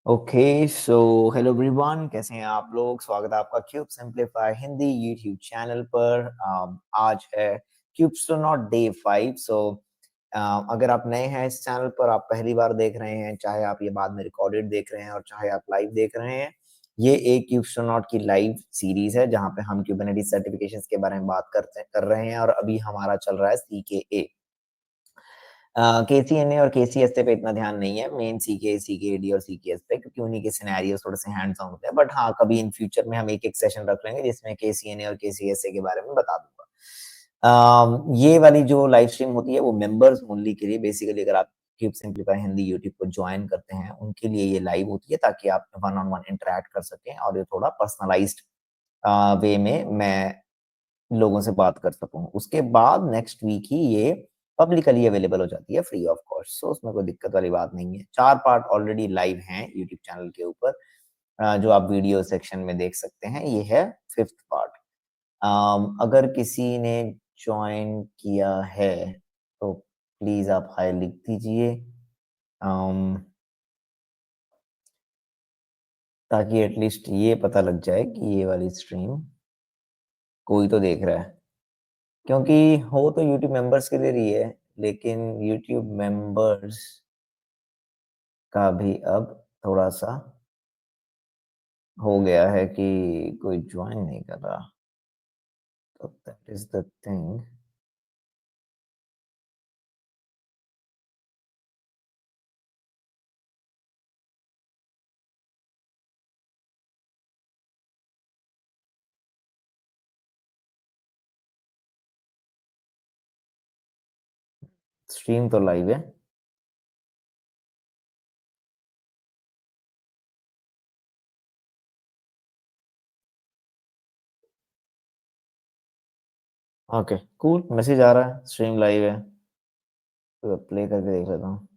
Okay so hello everyone, कैसे हैं आप लोग। स्वागत है आपका cube simplify Hindi YouTube channel पर। आज है क्यूब्सट्रोनॉट डे 5। अगर आप नए हैं इस चैनल पर, आप पहली बार देख रहे हैं, चाहे आप ये बाद में रिकॉर्डेड देख रहे हैं और चाहे आप लाइव देख रहे हैं, ये एक क्यूब्सट्रोनॉट की लाइव सीरीज है जहां पे हम क्यूबरनेटिस सर्टिफिकेशंस के बारे में बात कर रहे हैं। और अभी हमारा चल रहा है CKA। KCNA और KCSA पे इतना ध्यान नहीं है, मेन CK, CKAD और CKS पे, क्योंकि उन्हीं के सिनेरियोस थोड़े से हैंड्स ऑन होते हैं। बट हाँ, कभी इन फ्यूचर में हम एक सेशन रख लेंगे जिसमें KCNA और KCSA के बारे में बता दूंगा। ये वाली जो लाइव स्ट्रीम होती है वो मेंबर्स ओनली के लिए, बेसिकली अगर आप क्यूब सिंप्लीफाई हिंदी यूट्यूब को ज्वाइन करते हैं उनके लिए ये लाइव होती है, ताकि आप वन ऑन वन इंटरेक्ट कर सकें और ये थोड़ा पर्सनलाइज्ड वे में मैं लोगों से बात कर सकूं। उसके बाद नेक्स्ट वीक ही ये पब्लिकली अवेलेबल हो जाती है फ्री ऑफ कॉस्ट, सो उसमें कोई दिक्कत वाली बात नहीं है। 4 पार्ट ऑलरेडी लाइव हैं यूट्यूब चैनल के ऊपर, जो आप वीडियो सेक्शन में देख सकते हैं। ये है 5th पार्ट। अगर किसी ने ज्वाइन किया है तो प्लीज आप हाय लिख दीजिए, ताकि एटलीस्ट ये पता लग जाए कि ये वाली स्ट्रीम कोई तो देख रहा है। क्योंकि हो तो यूट्यूब मेंबर्स के लिए ही है, लेकिन यूट्यूब मेंबर्स का भी अब थोड़ा सा हो गया है कि कोई ज्वाइन नहीं कर रहा, तो that is the thing. Stream तो लाइव है। ओके कूल, मैसेज आ रहा है स्ट्रीम लाइव है, तो प्ले करके देख लेता हूँ।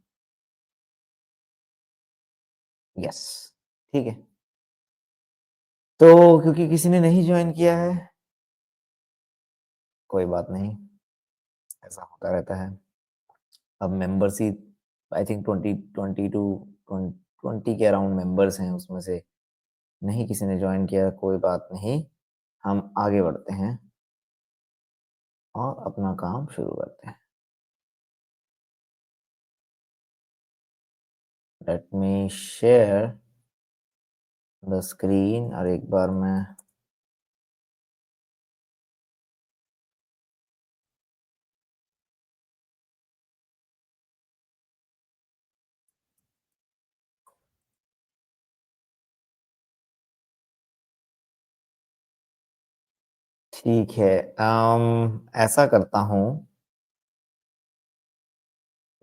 यस, ठीक है। तो क्योंकि किसी ने नहीं ज्वाइन किया है, कोई बात नहीं, ऐसा होता रहता है। अब मेंबर्स ही आई थिंक 20 के अराउंड मेंबर्स हैं, उसमें से नहीं किसी ने ज्वाइन किया, कोई बात नहीं। हम आगे बढ़ते हैं और अपना काम शुरू करते हैं। Let me share the screen, और एक बार मैं ठीक है, ऐसा करता हूँ,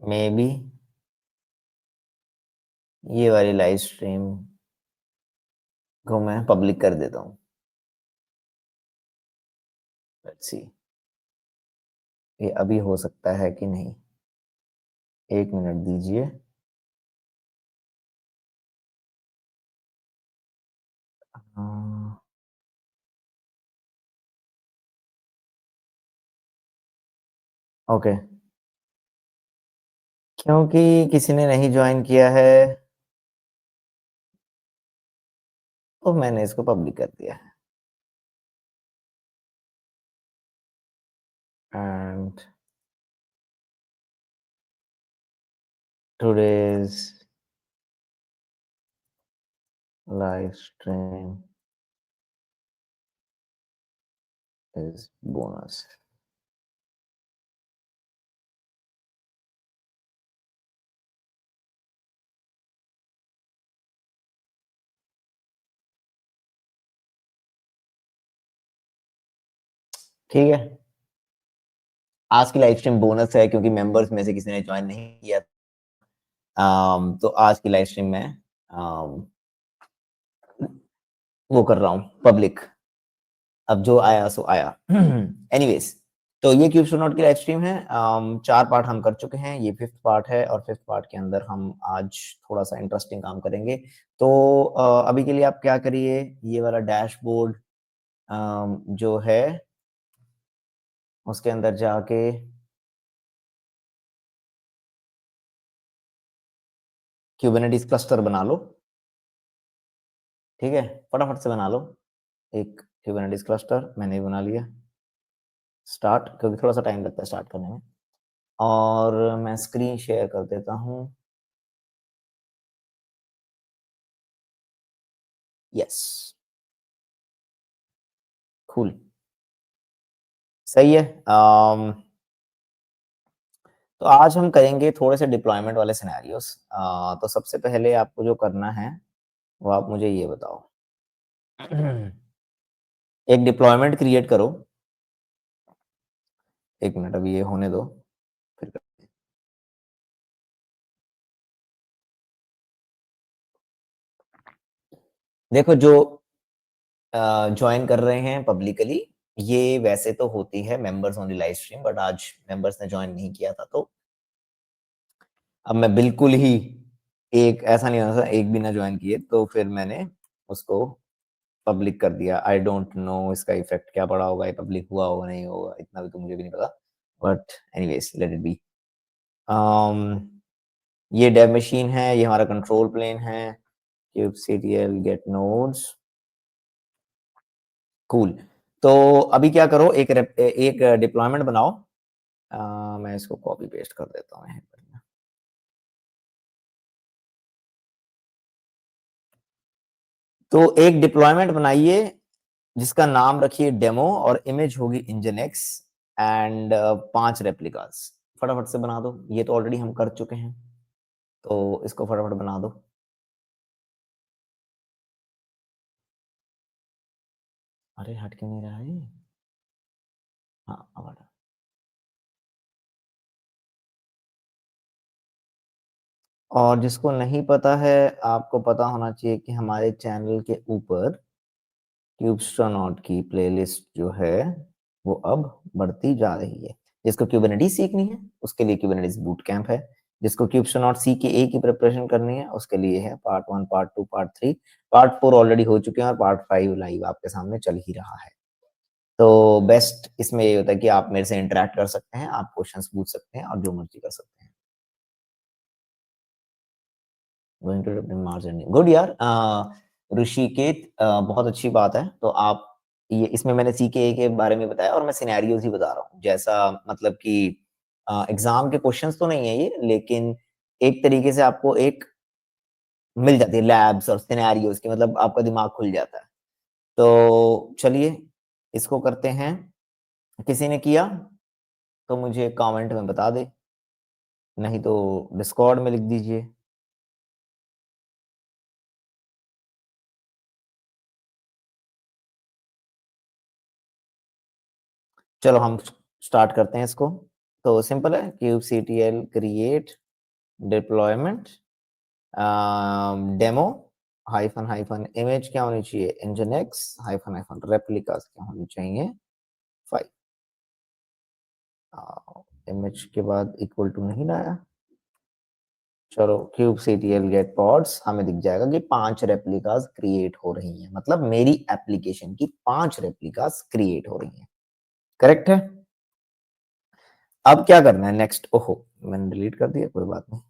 मे बी ये वाली लाइव स्ट्रीम को मैं पब्लिक कर देता हूँ। लेट्स सी ये अभी हो सकता है कि नहीं। 1 मिनट दीजिए। ओके, क्योंकि किसी ने नहीं ज्वाइन किया है तो मैंने इसको पब्लिक कर दिया है। And today's live stream is bonus. ठीक है, आज की लाइव स्ट्रीम बोनस है क्योंकि मेंबर्स में से किसी ने ज्वाइन नहीं किया। तो आज की लाइव स्ट्रीम में वो कर रहा हूँ पब्लिक। अब जो आया सो आया। एनीवेज, तो ये क्यूब्सट्रोनॉट की लाइव स्ट्रीम है। 4 पार्ट हम कर चुके हैं, ये 5th पार्ट है और 5th पार्ट के अंदर हम आज थोड़ा सा इंटरेस्टिंग काम करेंगे। तो अभी के लिए आप क्या करिए, ये वाला डैशबोर्ड जो है उसके अंदर जाके क्यूबरनेटिस क्लस्टर बना लो। ठीक है, फटाफट से बना लो एक Kubernetes क्लस्टर। मैंने बना लिया। स्टार्ट, क्योंकि थोड़ा सा टाइम लगता है स्टार्ट करने में। और मैं स्क्रीन शेयर कर देता हूँ। यस, कूल, सही है। तो आज हम करेंगे थोड़े से डिप्लॉयमेंट वाले सिनेरियोस। तो सबसे पहले आपको जो करना है वो आप मुझे ये बताओ। एक डिप्लॉयमेंट क्रिएट करो। एक मिनट, अभी ये होने दो फिर देखो, जो ज्वाइन कर रहे हैं पब्लिकली, ये वैसे तो होती है members only live stream, but आज मेंबर्स ने ज्वाइन नहीं किया था, तो अब मैं बिल्कुल ही एक ऐसा नहीं होना था एक भी ना ज्वाइन किए, तो फिर मैंने उसको पब्लिक कर दिया। आई डोंट नो इसका इफेक्ट क्या पड़ा होगा, ये पब्लिक हुआ होगा नहीं होगा, इतना भी तो मुझे भी नहीं पता, but anyways let it be. ये डेव मशीन है, ये हमारा कंट्रोल प्लेन है, kubectl get nodes, कूल। तो अभी क्या करो, एक डिप्लॉयमेंट बनाओ। मैं इसको कॉपी पेस्ट कर देता हूँ यहाँ पर। तो एक डिप्लॉयमेंट बनाइए जिसका नाम रखिए डेमो, और इमेज होगी इंजन एक्स, एंड 5 रेप्लिकास। फटाफट से बना दो, ये तो ऑलरेडी हम कर चुके हैं, तो इसको फटाफट बना दो। अरे हट क्यों नहीं रहा है? हाँ, अब हटा। और जिसको नहीं पता है, आपको पता होना चाहिए कि हमारे चैनल के ऊपर क्यूबस्ट्रोनॉट की प्लेलिस्ट जो है वो अब बढ़ती जा रही है। जिसको क्यूबरनेटिस सीखनी है उसके लिए क्यूबरनेटिस बूट कैंप है। जिसको क्यूबस्ट्रोनॉट सी के ए की प्रिपरेशन करनी है उसके लिए है part 1, part 2, part 3। Part 4 already हो चुके हैं और पार्ट 5 लाइव आपके सामने चल ही रहा है। तो बेस्ट इसमें ये होता है कि आप मेरे से इंटरेक्ट कर सकते हैं, आप क्वेश्चंस पूछ सकते हैं और जो मर्जी कर सकते हैं। Going to Mars and good यार। ऋषिकेत, बहुत अच्छी बात है। तो आप ये, इसमें मैंने सीके के बारे में बताया और मैं सिनेरियोज ही बता रहा हूँ, जैसा मतलब कि एग्जाम के क्वेश्चंस तो नहीं है ये, लेकिन एक तरीके से आपको एक मिल जाती है लैब्स और सिनेरियोज की, मतलब आपका दिमाग खुल जाता है। तो चलिए इसको करते हैं। किसी ने किया तो मुझे कमेंट में बता दे, नहीं तो डिस्कॉर्ड में लिख दीजिए। चलो हम स्टार्ट करते हैं इसको। तो सिंपल है, kubectl create deployment demo hyphen hyphen image क्या होनी चाहिए, इंजनएक्स हाइफन हाइफन रेप्लिकास क्या होनी चाहिए 5। इमेज के बाद इक्वल टू नहीं लाया, चलो kubectl गेट पॉड्स, हमें दिख जाएगा कि 5 रेप्लिकास क्रिएट हो रही हैं, मतलब मेरी एप्लीकेशन की 5 रेप्लिकास क्रिएट हो रही हैं। करेक्ट है। अब क्या करना है नेक्स्ट, ओहो मैंने डिलीट कर दिया, कोई बात नहीं।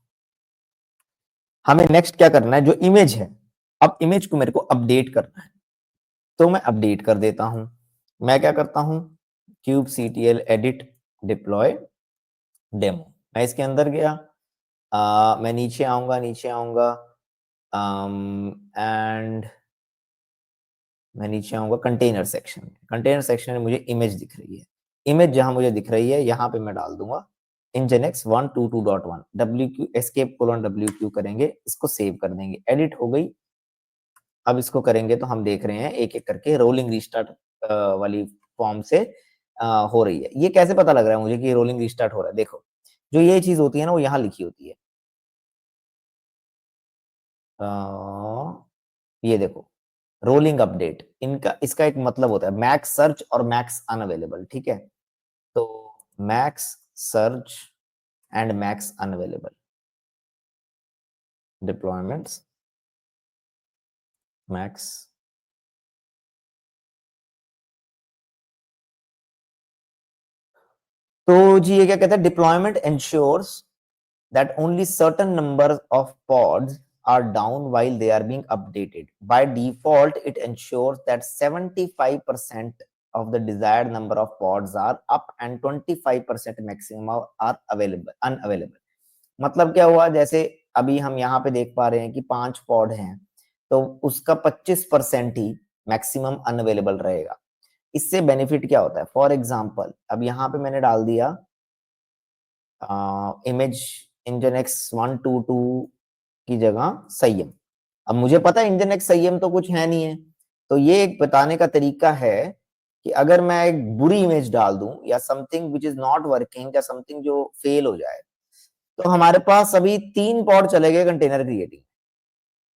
हमें नेक्स्ट क्या करना है, जो इमेज है, अब इमेज को मेरे को अपडेट करना है, तो मैं अपडेट कर देता हूं। मैं क्या करता हूं, kubectl edit deploy डेमो, मैं इसके अंदर गया। मैं नीचे आऊंगा, नीचे आऊंगा, एंड मैं नीचे आऊंगा कंटेनर सेक्शन में। कंटेनर सेक्शन में मुझे इमेज दिख रही है। इमेज जहां मुझे दिख रही है यहाँ पे मैं डाल दूंगा nginx 122.1 wq escape colon wq करेंगे, इसको सेव कर देंगे, एडिट हो गई। अब इसको करेंगे तो हम देख रहे हैं एक एक करके रोलिंग रिस्टार्ट वाली फॉर्म से हो रही है। ये कैसे पता लग रहा है मुझे कि रोलिंग रिस्टार्ट हो रहा है? देखो, जो ये चीज होती है ना वो यहाँ लिखी होती है। ये देखो, रोलिंग अपडेट, इनका इसका एक मतलब होता है मैक्स सर्च और मैक्स अनअवेलेबल, ठीक है। तो max surge and max unavailable deployments, max. तो जी ये क्या कहता है, deployment ensures that only certain number of pods are down while they are being updated. By default, it ensures that 75% of the desired number of pods are up and 25% maximum are unavailable. मतलब क्या हुआ, जैसे अभी हम यहाँ पे देख पा रहे हैं कि 5 पॉड हैं, तो उसका 25% ही मैक्सिमम अनअवेलेबल रहेगा। इससे बेनिफिट क्या होता है? फॉर एग्जाम्पल, अब यहाँ पे मैंने डाल दिया इमेज इंजनएक्स 122 की जगह संयम। अब मुझे पता है इंजनएक्स संयम तो कुछ है नहीं है, तो ये एक बताने का तरीका है कि अगर मैं एक बुरी इमेज डाल दूं या something which is not working या समथिंग जो फेल हो जाए, तो हमारे पास अभी 3 पॉड चले गए कंटेनर क्रिएटिंग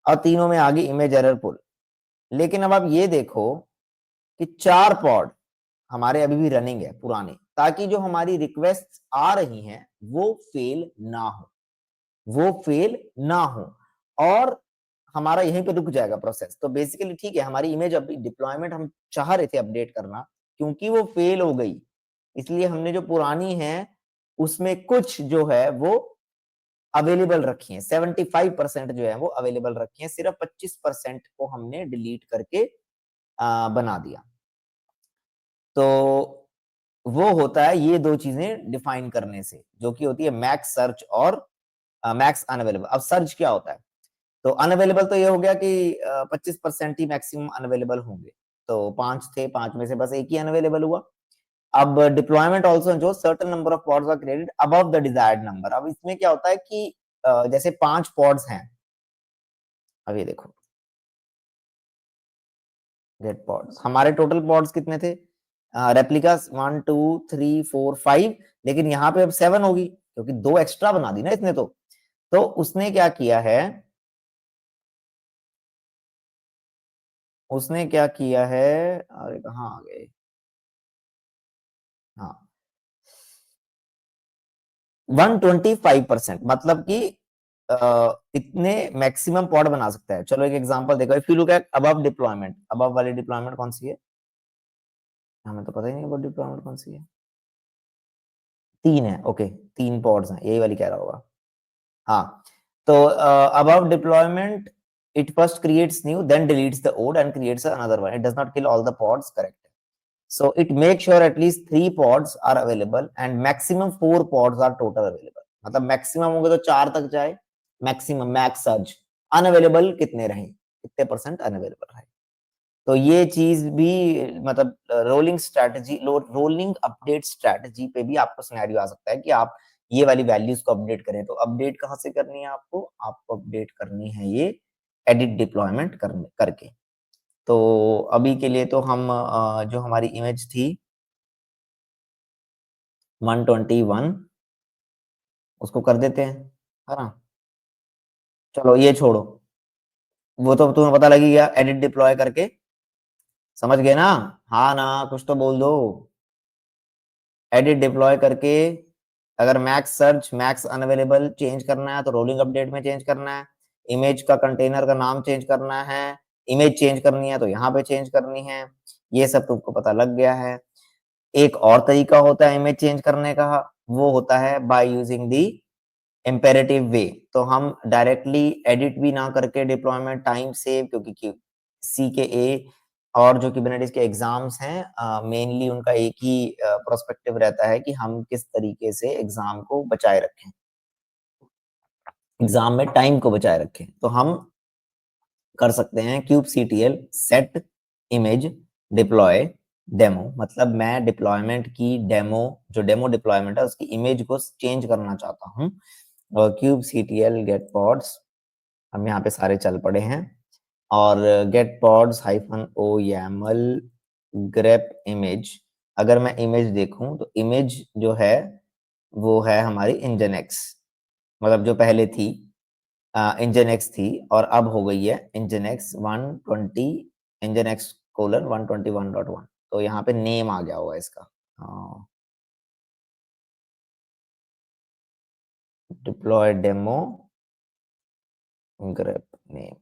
और तीनों में आ गई इमेज एरर पुल। लेकिन अब आप ये देखो कि 4 पॉड हमारे अभी भी रनिंग है पुराने, ताकि जो हमारी रिक्वेस्ट आ रही हैं वो फेल ना हो, वो फेल ना हो और हमारा यहीं पे रुक जाएगा प्रोसेस। तो बेसिकली ठीक है, हमारी इमेज अभी डिप्लॉयमेंट हम चाह रहे थे अपडेट करना, क्योंकि वो फेल हो गई, इसलिए हमने जो पुरानी है उसमें कुछ जो है वो अवेलेबल रखी है, 75% जो है वो अवेलेबल रखी है, सिर्फ 25% को हमने डिलीट करके बना दिया। तो वो होता है ये 2 चीजें डिफाइन करने से, जो कि होती है मैक्स सर्च और मैक्स अनअवेलेबल। अब सर्च क्या होता है? तो अनअवेलेबल तो ये हो गया कि 25% ही मैक्सिमम अनअवेलेबल होंगे, तो 5 थे, 5 में से बस एक ही अनअवेलेबल हुआ। अब डिप्लॉयमेंट ऑल्सो जो certain number of pods are created above the desired number. अब इसमें क्या होता है कि जैसे 5 पॉड्स हैं, अब ये देखो गेट पॉड्स, हमारे टोटल पॉड्स कितने थे? रेप्लिकास 1 2 3 4 5, लेकिन यहाँ पे अब 7 होगी क्योंकि 2 एक्स्ट्रा बना दी ना इसने। तो उसने क्या किया है, उसने क्या किया है, अरे कहाँ आ गए, हाँ 125%, मतलब कि इतने मैक्सिमम पॉड बना सकता है। चलो एक एग्जांपल देखो, if you look at above deployment, above वाली डिप्लॉयमेंट कौन सी है? हमें तो पता ही नहीं अबव डिप्लॉयमेंट कौन सी है। 3 है, ओके 3 पॉड्स हैं, यही वाली कह रहा होगा। हाँ, तो above deployment it first creates new, then deletes the old and creates another one. It does not kill all the pods, correct? So it makes sure at least 3 pods are available and maximum 4 pods are total available. मतलब maximum होंगे तो 4 तक जाए, maximum max search. Unavailable कितने रहे, कितने percent unavailable रहे। तो ये चीज भी मतलब rolling strategy, rolling update strategy पे भी आपको सिनेरियो आ सकता है कि आप ये वाली वैल्यूज को अपडेट करें। तो अपडेट कहाँ से करनी है आपको? आपको अपडेट करनी है ये एडिट डिप्लॉयमेंट करके। तो अभी के लिए तो हम जो हमारी इमेज थी 121 उसको कर देते हैं, है ना। चलो ये छोड़ो, वो तो तुम्हें पता लगी गया एडिट डिप्लॉय करके, समझ गए ना? हाँ ना, कुछ तो बोल दो। एडिट डिप्लॉय करके अगर max search max unavailable change करना है तो रोलिंग अपडेट में चेंज करना है, इमेज का कंटेनर का नाम चेंज करना है, इमेज चेंज करनी है तो यहाँ पे चेंज करनी है, ये सब तुमको पता लग गया है। एक और तरीका होता है इमेज चेंज करने का, वो होता है बाय यूजिंग दी इम्पेरेटिव वे। तो हम डायरेक्टली एडिट भी ना करके डिप्लॉयमेंट टाइम सेव, क्योंकि CKA और जो कुबरनेटिस के एग्जाम्स हैं मेनली उनका एक ही प्रोस्पेक्टिव रहता है कि हम किस तरीके से एग्जाम को बचाए रखें, एग्जाम में टाइम को बचाए रखें। तो हम कर सकते हैं kubectl set image deploy demo, मतलब मैं डिप्लॉयमेंट की डेमो, जो डेमो डिप्लॉयमेंट है उसकी इमेज को चेंज करना चाहता हूँ, और kubectl get pods, हम यहाँ पे सारे चल पड़े हैं, और गेट पॉड्स हाइफन ओ YAML grep image। अगर मैं इमेज देखूं तो इमेज जो है वो है हमारी इंजनएक्स, मतलब जो पहले थी इंजनएक्स थी और अब हो गई है इंजनएक्स 120, इंजनएक्स कोलन 121.1। तो यहाँ पे नेम आ गया होगा इसका, डिप्लॉय डेमो grep नेम,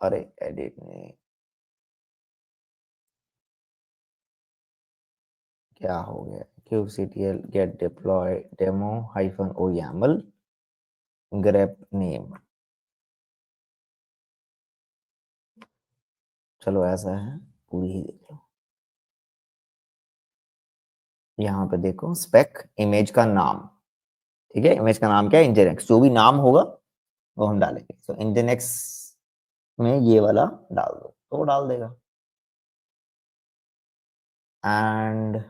अरे एडिट नेम क्या हो गया, kubectl get deploy demo hyphen o YAML grep name। चलो ऐसा है, पूरी ही देख लो। यहाँ पे देखो स्पेक इमेज का नाम, ठीक है, इमेज का नाम क्या है, इंजनएक्स, जो भी नाम होगा वो हम डालेंगे। तो इंजनएक्स में ये वाला डाल दो, तो वो डाल देगा। एंड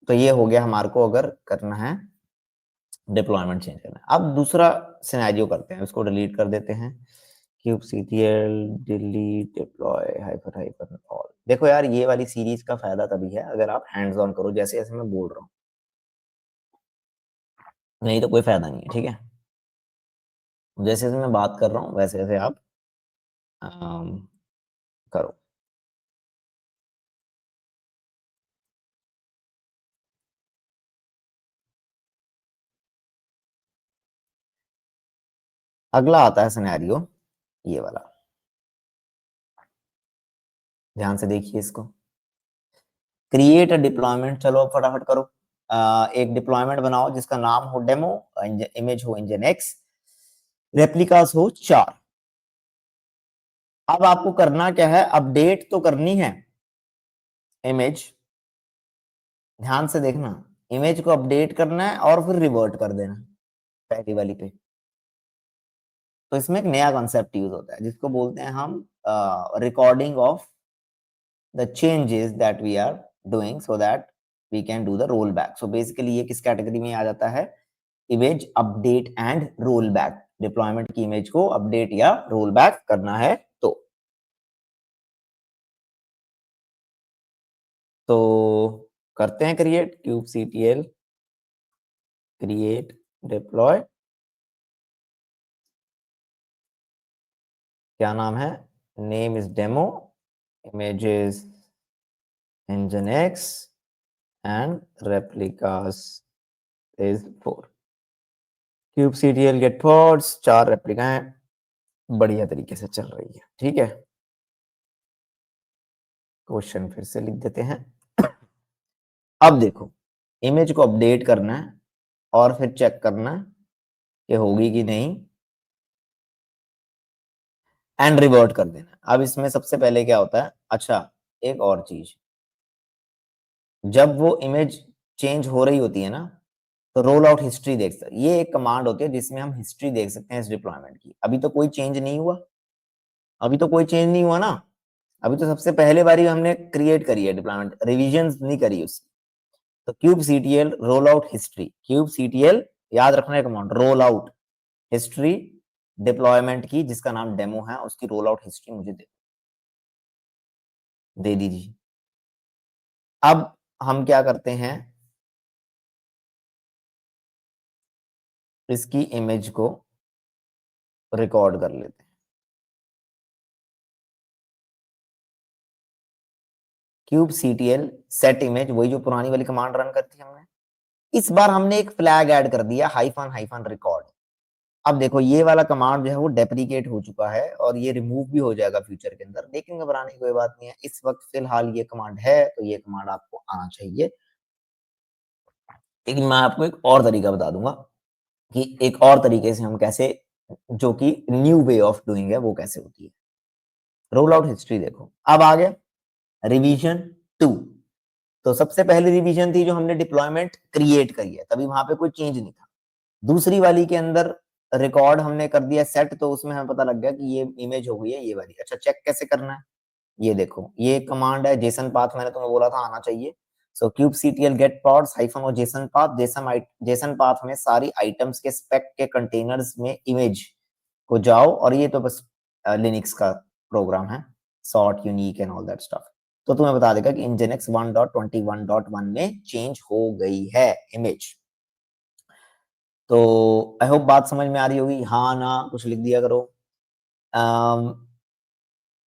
तो ये हो गया हमारे को, अगर करना है डिप्लॉयमेंट चेंज करना है। अब दूसरा सिनेरियो करते हैं, उसको डिलीट कर देते हैं। kubectl delete deploy hyper hyper all. देखो यार, ये वाली सीरीज का फायदा तभी है अगर आप हैंड्स ऑन करो, जैसे जैसे मैं बोल रहा हूँ, नहीं तो कोई फायदा नहीं है, ठीक है। जैसे जैसे मैं बात कर रहा हूँ वैसे वैसे आप करो। अगला आता है सिनेरियो ये वाला, ध्यान से देखिए इसको। क्रिएट अ डिप्लॉयमेंट, चलो फटाफट करो। एक डिप्लॉयमेंट बनाओ जिसका नाम हो डेमो, इमेज हो इंजन एक्स, रेप्लिकास हो 4। अब आपको करना क्या है, अपडेट तो करनी है इमेज, ध्यान से देखना, इमेज को अपडेट करना है और फिर रिवर्ट कर देना पहली वाली पे। तो इसमें एक नया कॉन्सेप्ट यूज होता है जिसको बोलते हैं हम recording of the changes that we are doing so that we can do the roll back. So basically ये किस कैटेगरी में आ जाता है, image update and roll back. Deployment की इमेज को अपडेट या रोल बैक करना है तो करते हैं क्रिएट kubectl क्रिएट डिप्लॉय, क्या नाम है, name is demo, images nginx and replicas is 4। kubectl get pods, 4 replica हैं, बढ़िया तरीके से चल रही है, ठीक है। क्वेश्चन फिर से लिख देते हैं। अब देखो, इमेज को अपडेट करना है और फिर चेक करना है कि होगी कि नहीं, एंड रिवर्ट कर देना। अब इसमें सबसे पहले क्या होता है, अच्छा एक और चीज, जब वो इमेज चेंज हो रही होती है ना, तो रोल आउट हिस्ट्री देख सकते, ये एक कमांड होती है जिसमें हम हिस्ट्री देख सकते हैं इस डिप्लॉयमेंट की। अभी तो कोई चेंज नहीं हुआ, अभी तो कोई चेंज नहीं हुआ ना, अभी तो सबसे पहले बारी हमने क्रिएट करी है डिप्लॉयमेंट, रिविजन नहीं करी उसकी। तो kubectl roll out history, kubectl याद रखना है command, roll out history deployment की जिसका नाम डेमो है, उसकी रोल आउट हिस्ट्री मुझे दे दीजिए। अब हम क्या करते हैं, इसकी इमेज को रिकॉर्ड कर लेते हैं। kubectl सेट इमेज, वही जो पुरानी वाली कमांड रन करती है हमने, इस बार हमने एक फ्लैग ऐड कर दिया हाइफन हाइफन रिकॉर्ड। अब देखो ये वाला कमांड जो है वो डेप्रिकेट हो चुका है और ये रिमूव भी हो जाएगा फ्यूचर के अंदर, लेकिन घबराने की कोई बात नहीं है, इस वक्त फिलहाल ये कमांड है तो ये कमांड आपको आना चाहिए। लेकिन मैं आपको एक और तरीका बता दूंगा कि एक और तरीके से हम कैसे, जो कि न्यू वे ऑफ डूइंग है, वो कैसे होती है। रोल आउट हिस्ट्री देखो, अब आ गया रिवीजन 2। तो सबसे पहली रिवीजन थी जो हमने डिप्लॉयमेंट क्रिएट करी है, तभी वहां पे कोई चेंज नहीं था। दूसरी वाली के अंदर रिकॉर्ड हमने कर दिया सेट, तो उसमें हमें पता लग गया कि ये इमेज हो गई है ये वाली। अच्छा चेक कैसे करना है, ये देखो, ये कमांड है जेसन पाथ, मैंने तुम्हें बोला था आना चाहिए। सो kubectl get pods हाइफन और जेसन पाथ, जेसन पाथ में सारी आइटम्स के स्पेक के कंटेनर्स में इमेज को जाओ, और ये तो बस लिनक्स का प्रोग्राम है, sort unique and all that stuff. तो तुम्हें बता देगा कि nginx 1.21.1 में चेंज हो गई है इमेज। तो आई होप बात समझ में आ रही होगी, हाँ ना कुछ लिख दिया करो।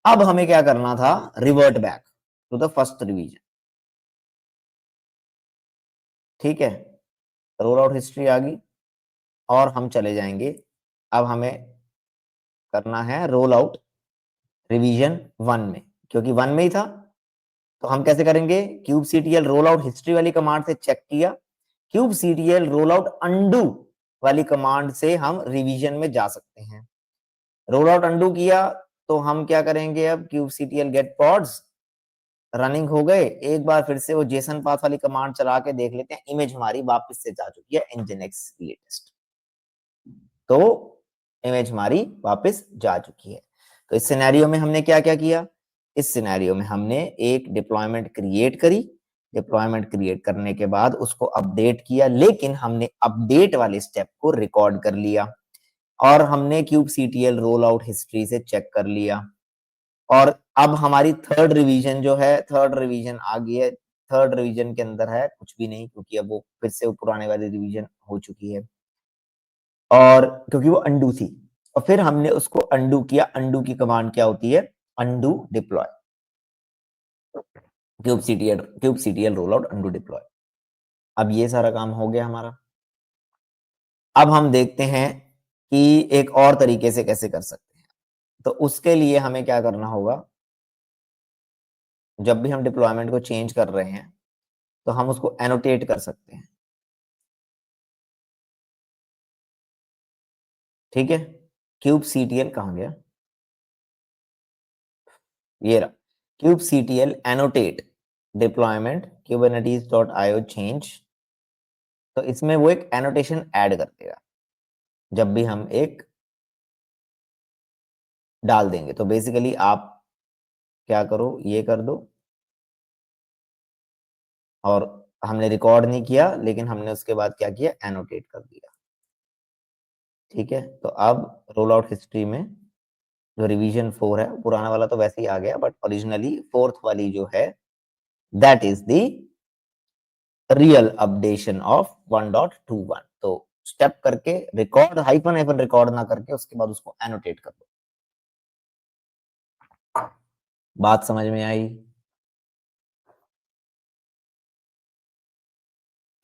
अब हमें क्या करना था, revert back to the first revision, ठीक है। रोल आउट हिस्ट्री आ गई और हम चले जाएंगे, अब हमें करना है रोल आउट रिवीजन 1 में, क्योंकि 1 में ही था। तो हम कैसे करेंगे, kubectl रोल आउट हिस्ट्री वाली कमांड से चेक किया, kubectl रोल आउट अंडू वाली कमांड से हम रिवीजन में जा सकते हैं। रोल आउट अंडू किया तो हम क्या करेंगे, अब kubectl get pods रनिंग हो गए। एक बार फिर से वो जेसन पाथ वाली कमांड चला के देख लेते हैं, इमेज हमारी वापस से जा चुकी है nginx लेटेस्ट, तो इमेज हमारी वापस जा चुकी है। तो इस सिनेरियो में हमने क्या क्या किया, इस सिनेरियो में हमने एक डिप्लॉयमेंट क्रिएट करी, डिप्लॉयमेंट क्रिएट करने के बाद उसको अपडेट किया, लेकिन हमने अपडेट वाले स्टेप को रिकॉर्ड कर लिया और हमने kubectl रोल आउट हिस्ट्री से चेक कर लिया। और अब हमारी थर्ड रिवीजन जो है, थर्ड रिवीजन आ गई है। थर्ड रिवीजन के अंदर है कुछ भी नहीं, क्योंकि अब वो फिर से वो पुराने वाली रिवीजन हो चुकी है, और क्योंकि वो अंडू थी। और फिर हमने उसको अंडू किया। अंडू की कमांड क्या होती है, undo deploy, kubectl roll out undo deploy. अब ये सारा काम हो गया हमारा। अब हम देखते हैं कि एक और तरीके से कैसे कर सकते हैं। तो उसके लिए हमें क्या करना होगा, जब भी हम डिप्लॉयमेंट को चेंज कर रहे हैं तो हम उसको एनोटेट कर सकते हैं। ठीक है, kubectl कहाँ गया, ये रहा, kubectl annotate deployment kubernetes.io change। तो इसमें वो एक एनोटेशन ऐड कर देगा जब भी हम एक डाल देंगे। तो बेसिकली आप क्या करो, ये कर दो, और हमने रिकॉर्ड नहीं किया, लेकिन हमने उसके बाद क्या किया, एनोटेट कर दिया। ठीक है, तो अब रोल आउट हिस्ट्री में जो रिवीजन 4 है, पुराना वाला तो वैसे ही आ गया, बट ओरिजिनली फोर्थ वाली जो है, that is the real updation of 1.21। तो स्टेप करके रिकॉर्ड, हाइफन हाइफन रिकॉर्ड ना करके उसके बाद उसको एनोटेट कर दो। बात समझ में आई?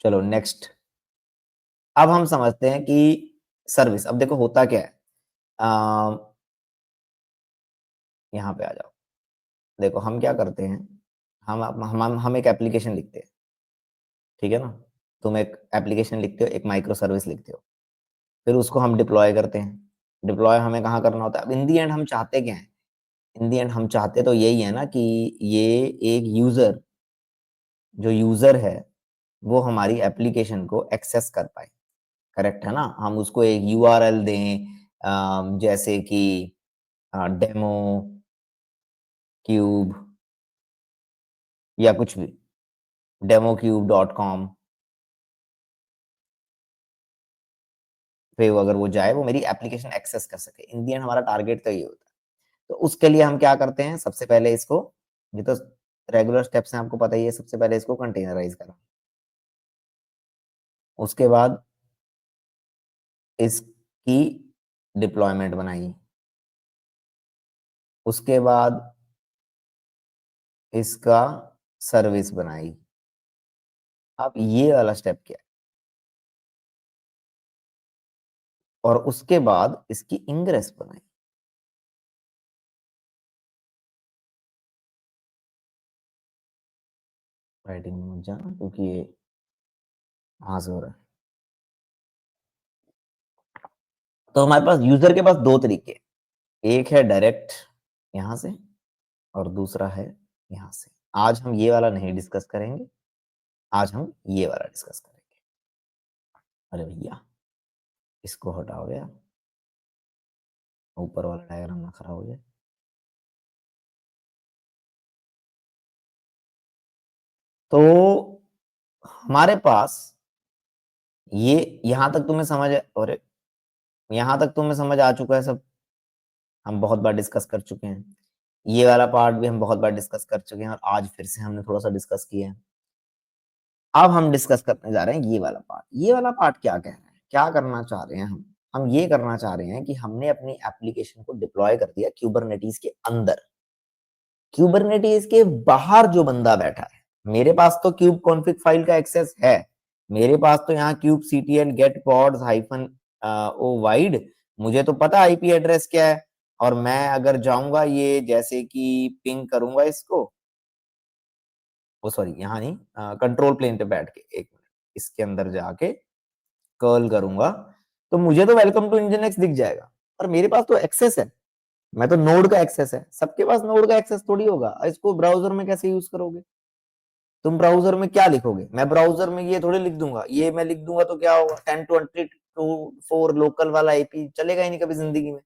चलो नेक्स्ट। अब हम समझते हैं कि सर्विस, अब देखो होता क्या है, यहाँ पे आ जाओ। देखो हम क्या करते हैं, हम एक एप्लीकेशन लिखते हैं, ठीक है ना। तुम एक एप्लीकेशन लिखते हो, एक माइक्रो सर्विस लिखते हो, फिर उसको हम डिप्लॉय करते हैं। डिप्लॉय हमें कहाँ करना होता है, अब इन दी एंड हम चाहते क्या है, इन दी एंड हम चाहते तो यही है ना कि ये एक यूजर, जो यूजर है वो हमारी एप्लीकेशन को एक्सेस कर पाए। करेक्ट है ना, हम उसको एक यूआरएल दें, जैसे कि डेमो क्यूब या कुछ भी, democube.com पे अगर वो जाए, वो मेरी एप्लीकेशन एक्सेस कर सके। इन दी एंड हमारा टारगेट तो ये होता है। तो उसके लिए हम क्या करते हैं, सबसे पहले इसको, ये तो रेगुलर स्टेप्स हैं आपको पता ही है, सबसे पहले इसको कंटेनराइज करा, उसके बाद इसकी डिप्लॉयमेंट बनाई, उसके बाद इसका सर्विस बनाई। अब ये वाला स्टेप क्या है, और उसके बाद इसकी इंग्रेस बनाई। राइटिंग में मत जाना क्योंकि ये वहां से हो रहा है। तो हमारे पास यूजर के पास दो तरीके, एक है डायरेक्ट यहां से, और दूसरा है यहां से। आज हम ये वाला नहीं डिस्कस करेंगे, आज हम ये वाला डिस्कस करेंगे। अरे भैया इसको हटाओ यार, ऊपर वाला डायग्राम ना खराब हो जाए। तो हमारे पास ये, यहां तक तुम्हें समझ, और यहां तक तुम्हें समझ आ चुका है सब, हम बहुत बार डिस्कस कर चुके हैं। ये वाला पार्ट भी हम बहुत बार डिस्कस कर चुके हैं, और आज फिर से हमने थोड़ा सा डिस्कस किया है। अब हम डिस्कस करने जा रहे हैं ये वाला पार्ट। ये वाला पार्ट क्या कह रहा है, क्या करना चाह रहे हैं हम ये करना चाह रहे हैं कि हमने अपनी एप्लीकेशन को डिप्लॉय कर दिया क्यूबरनेटीज के अंदर। क्यूबरनेटीज के बाहर जो बंदा बैठा है, मेरे पास तो क्यूब कॉन्फ़िग फाइल का एक्सेस है, मेरे पास तो यहाँ kubectl get pods हाइफन ओ वाइड, मुझे तो पता आईपी एड्रेस क्या है। और मैं अगर जाऊंगा, ये जैसे कि पिंग करूंगा इसको, वो सॉरी यहाँ नहीं, कंट्रोल प्लेन पे बैठ के, एक मिनट, इसके अंदर जाके कर्ल करूंगा, तो मुझे तो वेलकम टू इंजन एक्स दिख जाएगा। पर मेरे पास तो एक्सेस है, मैं तो नोड का एक्सेस है, सबके पास नोड का एक्सेस थोड़ी होगा। इसको ब्राउजर में कैसे यूज करोगे? तुम ब्राउजर में क्या लिखोगे? मैं ब्राउजर में ये थोड़ी लिख दूंगा, ये मैं लिख दूंगा तो क्या होगा, 1024 लोकल वाला आईपी चलेगा ही नहीं कभी जिंदगी में,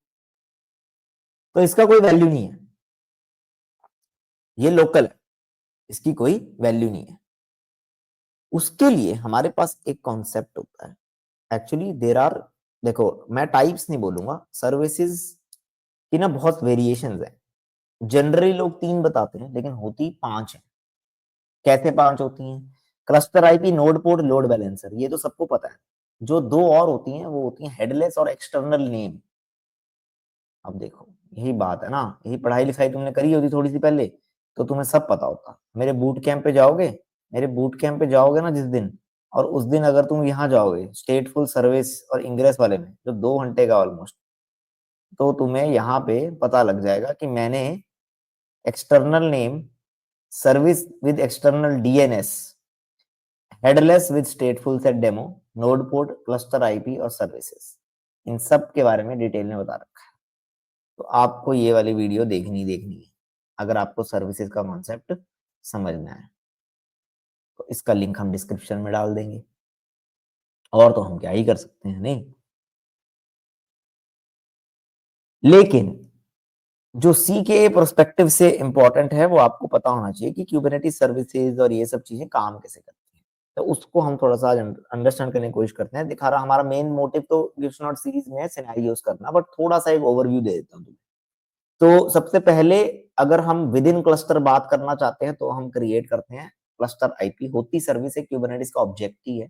तो इसका कोई वैल्यू नहीं है। ये लोकल है, इसकी कोई वैल्यू नहीं है। उसके लिए हमारे पास एक कॉन्सेप्ट होता है, एक्चुअली देर आर, देखो मैं टाइप्स नहीं बोलूंगा, सर्विसेज की ना बहुत वेरिएशंस है। जनरली लोग 3 बताते हैं, लेकिन होती 5 है। कैसे 5 होती हैं? Cluster IP, node port, load balancer, ये तो सबको पता है। जो 2 और होती हैं वो होती हैं हेडलेस और एक्सटर्नल नेम। अब देखो, यही बात है ना, यही पढ़ाई लिखाई तुमने करी होती थोड़ी सी पहले, तो तुम्हें सब पता होता। मेरे बूट कैंप पे जाओगे, मेरे बूट कैंप पे जाओगे ना जिस दिन, और उस दिन अगर तुम यहाँ जाओगे स्टेटफुल सर्विस और इंग्रेस वाले में, जो 2 घंटे का ऑलमोस्ट, तो तुम्हें यहाँ पे पता लग जाएगा कि मैंने external name, service with external DNS, headless with स्टेटफुल set demo, node port, cluster IP और सर्विसेज, इन सब के बारे में डिटेल में बता रखा है। तो आपको ये वाली वीडियो देखनी देखनी है अगर आपको सर्विसेज का कॉन्सेप्ट समझना है। तो इसका लिंक हम डिस्क्रिप्शन में डाल देंगे, और तो हम क्या ही कर सकते हैं, नहीं। लेकिन जो सी के प्रोस्पेक्टिव से इंपॉर्टेंट है वो आपको पता होना चाहिए कि क्यूबरनेटिस सर्विसेज और ये सब चीजें काम कैसे करती हैं। तो उसको हम थोड़ा सा अंडरस्टैंड करने की कोशिश करते हैं। दिखा रहा, हमारा मेन मोटिव तो गिव्स नॉट सीरीज में सिनेरियोस करना, बट थोड़ा सा एक ओवरव्यू दे देता हूँ तुम्हें। तो सबसे पहले अगर हम विद इन क्लस्टर बात करना चाहते हैं तो हम क्रिएट करते हैं क्लस्टर आईपी। होती सर्विस है, क्यूबरनेटिस का ऑब्जेक्ट ही है।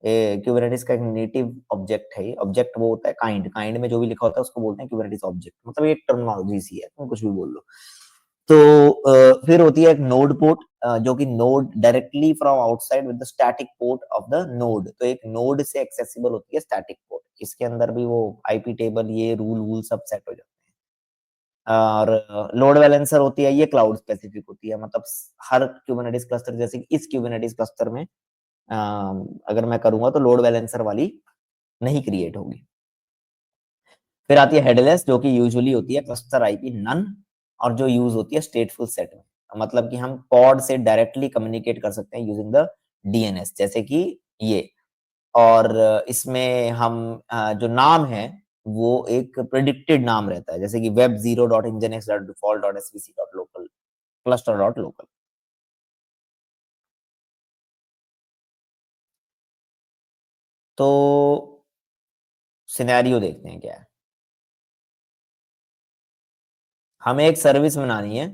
क्यूबरनेटिस का एक नेटिव ऑब्जेक्ट है। ऑब्जेक्ट वो होता है काइंड, काइंड में जो भी लिखा होता है उसको बोलते हैं क्यूबरनेटिस ऑब्जेक्ट, मतलब एक टर्मिनोलॉजी सी है, तुम कुछ भी बोल लो। तो फिर होती है एक नोड पोर्ट, जो कि node directly from outside with the static port of the node. तो एक नोड से एक्सेसिबल होती है स्टैटिक पोर्ट, इसके अंदर भी वो आईपी टेबल, ये रूल वूल सब सेट हो जाते हैं। और लोड बैलेंसर होती है, ये क्लाउड स्पेसिफिक होती है, मतलब हर क्यूबरनेटिस क्लस्टर, जैसे कि इस क्यूबरनेटिस क्लस्टर में अगर मैं करूंगा तो लोड बैलेंसर वाली नहीं क्रिएट होगी। फिर आती है हेडलेस, जो कि यूजुअली होती है क्लस्टर आईपी नन, और जो यूज होती है स्टेटफुल सेट में, मतलब कि हम पॉड से डायरेक्टली कम्युनिकेट कर सकते हैं यूजिंग द डीएनएस, जैसे कि ये। और इसमें हम जो नाम है वो एक प्रिडिक्टेड नाम रहता है, जैसे कि web 0.nginx.default.svc.local, cluster.local। तो सिनेरियो देखते हैं क्या है। हमें एक सर्विस बनानी है,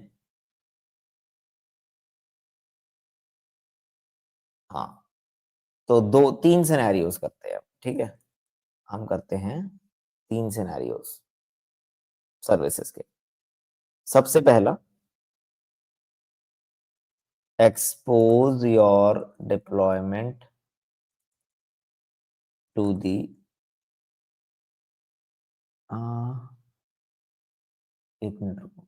हाँ। तो 3 सिनेरियोस करते हैं, ठीक है। हम करते हैं 3 सिनेरियोस सर्विसेज के। सबसे पहला, expose your deployment to the एक मिनट रुको।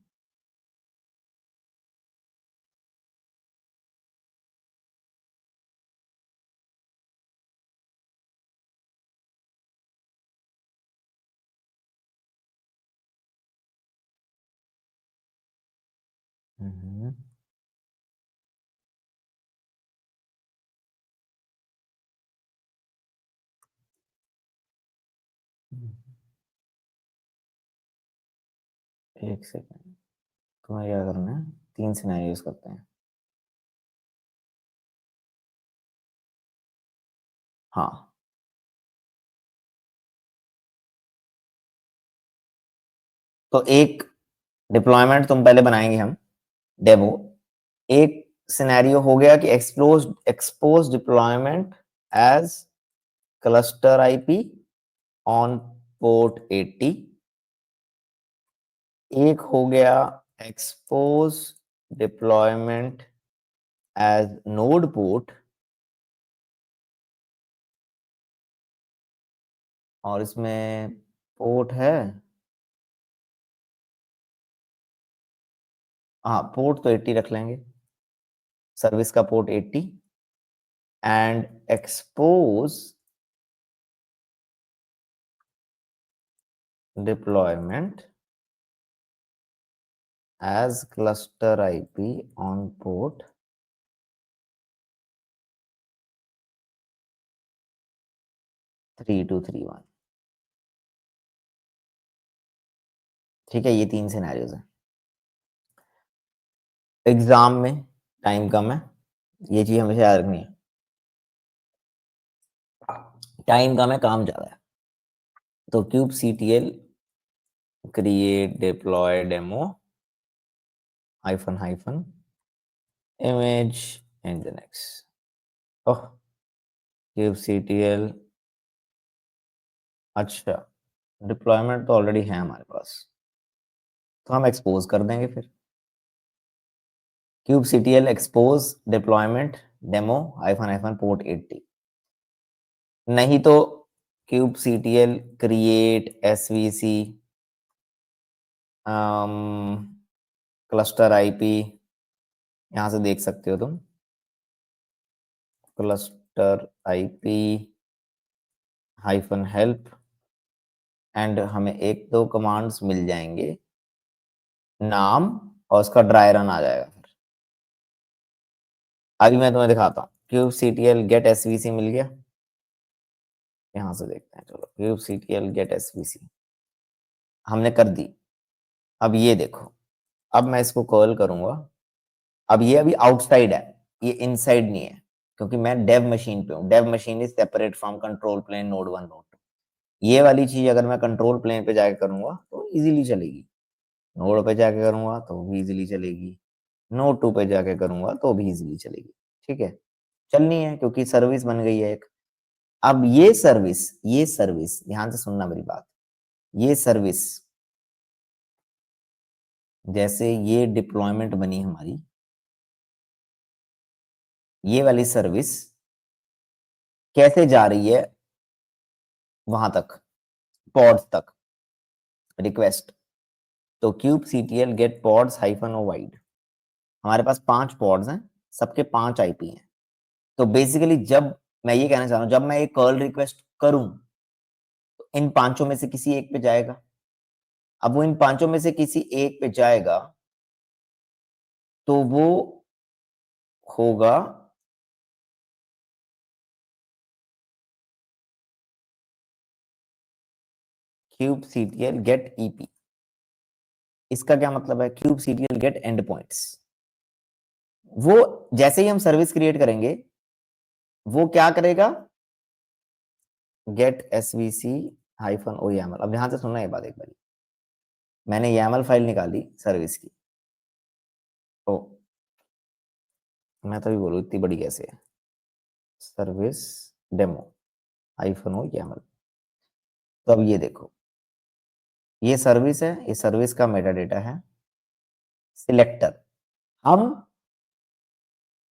हम्म, एक सेकेंड, तुम्हें क्या करना है, 3 सिनेरियोस करते हैं, हाँ। तो एक डिप्लॉयमेंट तुम पहले बनाएंगे हम, डेमो। एक सिनेरियो हो गया कि expose deployment as cluster IP on port 80। एक हो गया expose deployment as node port, और इसमें पोर्ट है, हाँ पोर्ट तो 80 रख लेंगे, सर्विस का port 80। And expose deployment as cluster IP on port 3231। ठीक है, ये 3 सिनेरियोज हैं। एग्जाम में टाइम कम है, ये चीज हमेशा याद रखनी है। टाइम कम है, काम ज्यादा है, तो kubectl create deploy demo hyphen image nginx। ओह, kubectl, अच्छा डिप्लॉयमेंट तो ऑलरेडी है हमारे पास, तो हम एक्सपोज कर देंगे फिर kubectl expose deployment demo hyphen port 80। नहीं तो kubectl create svc cluster IP, यहां से देख सकते हो तुम, cluster IP hyphen help, and हमें एक दो कमांड्स मिल जाएंगे, नाम और उसका ड्राई रन आ जाएगा। फिर अभी मैं तुम्हें दिखाता हूँ, kubectl get svc मिल गया, यहां से देखते हैं, चलो kubectl get svc हमने कर दी। अब ये देखो, अब मैं इसको कॉल करूंगा, अब ये अभी आउटसाइड है, ये इनसाइड नहीं है, क्योंकि मैं डेव मशीन पे हूँ। Dev machine is separate from control plane node 1 node 2। ये वाली चीज अगर मैं कंट्रोल प्लेन पे जाके करूंगा तो इजीली चलेगी, नोड पे जाके करूंगा तो भी इजीली चलेगी, नोड 2 पे जाके करूंगा तो भी इजीली चलेगी। ठीक है, चलनी है क्योंकि सर्विस बन गई है एक। अब ये सर्विस ध्यान से सुनना मेरी बात, ये सर्विस जैसे ये डिप्लॉयमेंट बनी हमारी, ये वाली सर्विस कैसे जा रही है वहां तक, पॉड्स तक, रिक्वेस्ट, तो kubectl गेट पॉड्स हाइफन ओ वाइड, हमारे पास 5 पॉड्स हैं, सबके 5 आईपी हैं। तो बेसिकली जब मैं ये कहना चाह रहा हूं, जब मैं एक कर्ल रिक्वेस्ट करूं तो इन पांचों में से किसी एक पे जाएगा। अब वो इन पांचों में से किसी एक पे जाएगा तो वो होगा kubectl गेट ep। इसका क्या मतलब है, kubectl गेट एंड पॉइंट्स। वो जैसे ही हम सर्विस क्रिएट करेंगे वो क्या करेगा, गेट svc हाइफन ओ YAML। अब ध्यान से सुनना ये बात एक बार, मैंने YAML फाइल निकाली सर्विस की, तो मैं तभी बोलूँ इतनी बड़ी कैसे है, सर्विस डेमो हाइफन ओ YAML। तो अब ये देखो, ये सर्विस है, इस सर्विस का मेटा डेटा है सिलेक्टर। हम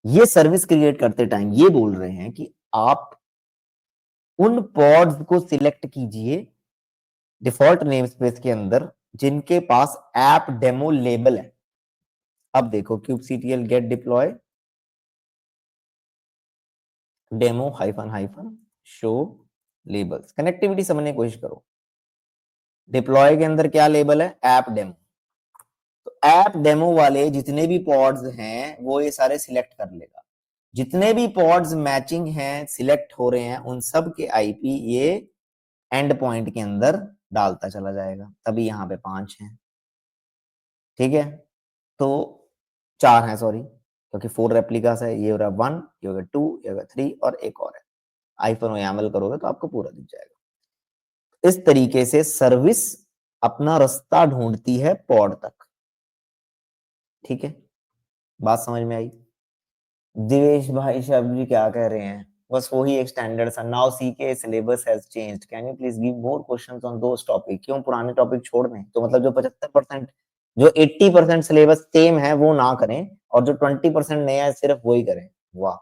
ये सर्विस क्रिएट करते टाइम ये बोल रहे हैं कि आप उन पॉड्स को सिलेक्ट कीजिए डिफॉल्ट नेम स्पेस के अंदर जिनके पास ऐप डेमो लेबल है। अब देखो kubectl get deploy demo hyphen show labels, connectivity समझने की कोशिश करो। डिप्लॉय के अंदर क्या लेबल है, ऐप डेमो, तो ऐप डेमो वाले जितने भी पॉड्स हैं वो ये सारे सिलेक्ट कर लेगा। जितने भी पॉड्स मैचिंग हैं, सिलेक्ट हो रहे हैं, उन सब के आईपी ये एंड पॉइंट के अंदर डालता चला जाएगा, तभी यहाँ पे 5 हैं। ठीक है, तो 4 हैं सॉरी, क्योंकि 4 रेप्लिकास है, ये हो रहा 1, ये होगा 2, ये होगा 3 और एक और है। आईफोन YAML करोगे तो आपको पूरा दिख जाएगा। इस तरीके से सर्विस अपना रास्ता ढूंढती है पॉड तक। ठीक है, बात समझ में आई। दिवेश भाई शब्द जी क्या कह रहे हैं, बस वही एक स्टैंडर्ड सा, now CK syllabus has changed, can you please give more questions on those topic. क्यों पुराने टॉपिक छोड़ दें, तो मतलब जो 75%, जो 80% सिलेबस सेम है वो ना करें और जो 20% नया है सिर्फ वही करें। वाह,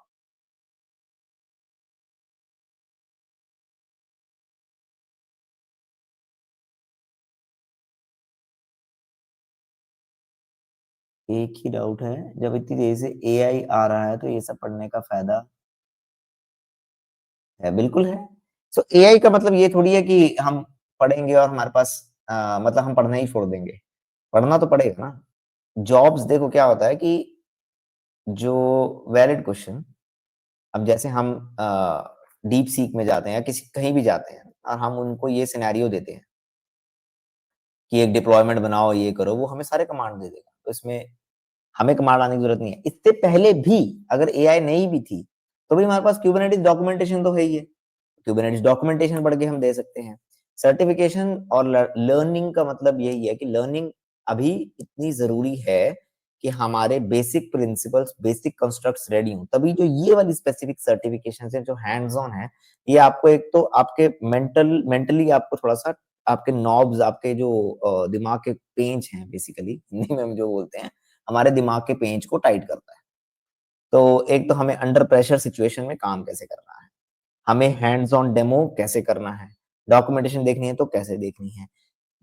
एक ही डाउट है, जब इतनी तेजी से एआई आ रहा है तो ये सब पढ़ने का फायदा है, बिल्कुल है। सो एआई का मतलब ये थोड़ी है कि हम पढ़ेंगे और हमारे पास मतलब हम पढ़ना ही छोड़ देंगे? पढ़ना तो पड़ेगा ना। जॉब्स देखो क्या होता है कि जो वैलिड क्वेश्चन, अब जैसे हम डीप सीक में जाते हैं या किसी कहीं भी जाते हैं और हम उनको ये सिनेरियो देते हैं कि एक डिप्लॉयमेंट बनाओ, ये करो, वो हमें सारे कमांड दे देगा। तो इसमें हमें कमांड आने की जरूरत नहीं है। इससे पहले भी अगर एआई नहीं भी थी तो भी हमारे पास क्यूबरनेटिस डॉक्यूमेंटेशन तो है ही है। क्यूबरनेटिस डॉक्यूमेंटेशन पढ़ के हम दे सकते हैं। सर्टिफिकेशन और लर्निंग का मतलब यही है कि लर्निंग अभी इतनी जरूरी है कि हमारे basic principles, basic constructs ready हों, तभी जो ये वाली स्पेसिफिक सर्टिफिकेशन है जो हैंड्स ऑन है, ये आपको एक तो आपके मेंटली आपको थोड़ा सा आपके नॉब्स, आपके जो दिमाग के पेंच हैं, बेसिकली हिंदी में हम जो बोलते हैं, हमारे दिमाग के पेंच को टाइट करता है। तो एक तो हमें अंडर प्रेशर सिचुएशन में काम कैसे करना है, हमें हैंड्स ऑन डेमो कैसे करना है, डॉक्यूमेंटेशन देखनी है तो कैसे देखनी है।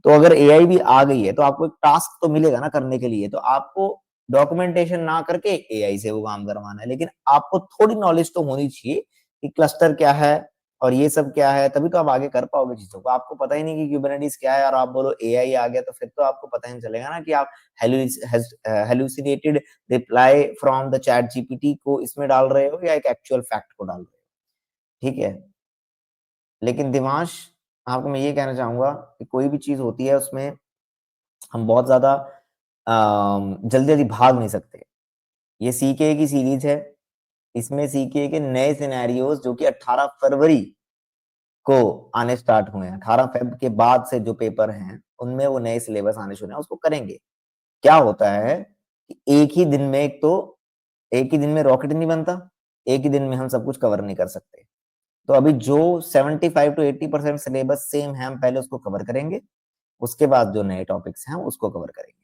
तो अगर एआई भी आ गई है तो आपको एक टास्क तो मिलेगा ना करने के लिए, तो आपको डॉक्यूमेंटेशन ना करके एआई से वो काम करवाना है। लेकिन आपको थोड़ी नॉलेज तो होनी चाहिए कि क्लस्टर क्या है और ये सब क्या है, तभी तो आप आगे कर पाओगे चीजों को। आपको पता ही नहीं कि क्यूबरनेटिस क्या है और आप बोलो एआई आ गया, तो फिर तो आपको पता ही नहीं चलेगा ना कि आप hallucinated reply from the ChatGPT को इसमें डाल रहे हो या एक एक्चुअल फैक्ट को डाल रहे हो। ठीक है, लेकिन दिमाश, आपको मैं ये कहना चाहूंगा कि कोई भी चीज होती है उसमें हम बहुत ज्यादा जल्दी जल्दी भाग नहीं सकते। ये सीके की सीरीज है, इसमें सीके के नए सिनेरियोज जो कि 18 फरवरी को आने स्टार्ट हुए हैं, 18 फेब के बाद से जो पेपर हैं उनमें वो नए सिलेबस आने शुरू हैं, उसको करेंगे। क्या होता है कि एक ही दिन में, एक तो एक ही दिन में रॉकेट नहीं बनता, एक ही दिन में हम सब कुछ कवर नहीं कर सकते। तो अभी जो 75 to 80% सिलेबस सेम है, हम पहले उसको कवर करेंगे, उसके बाद जो नए टॉपिक्स हैं उसको कवर करेंगे।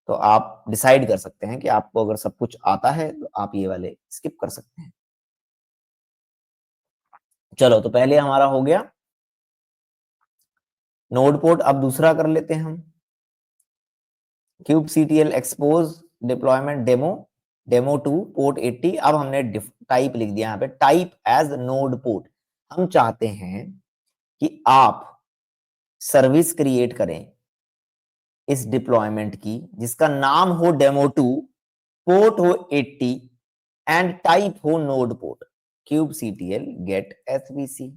तो आप डिसाइड कर सकते हैं कि आपको अगर सब कुछ आता है तो आप ये वाले स्किप कर सकते हैं। चलो, तो पहले हमारा हो गया नोड पोर्ट। अब दूसरा कर लेते हैं हम, kubectl expose deployment demo, demo two port 80। अब हमने टाइप लिख दिया यहाँ पे, टाइप एज नोड पोर्ट। हम चाहते हैं कि आप सर्विस क्रिएट करें इस डिप्लॉयमेंट की जिसका नाम हो डेमो टू, पोर्ट हो 80 एंड टाइप हो node port, kubectl get svc।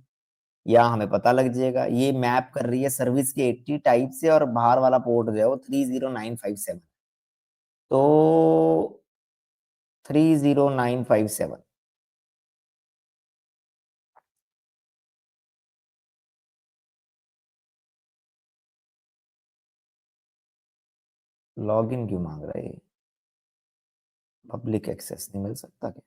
या हमें पता लग जाएगा ये मैप कर रही है सर्विस के 80 टाइप से और बाहर वाला पोर्ट जो है वो 30957। तो 30957 लॉगिन क्यों मांग रहा है? पब्लिक एक्सेस नहीं मिल सकता क्या?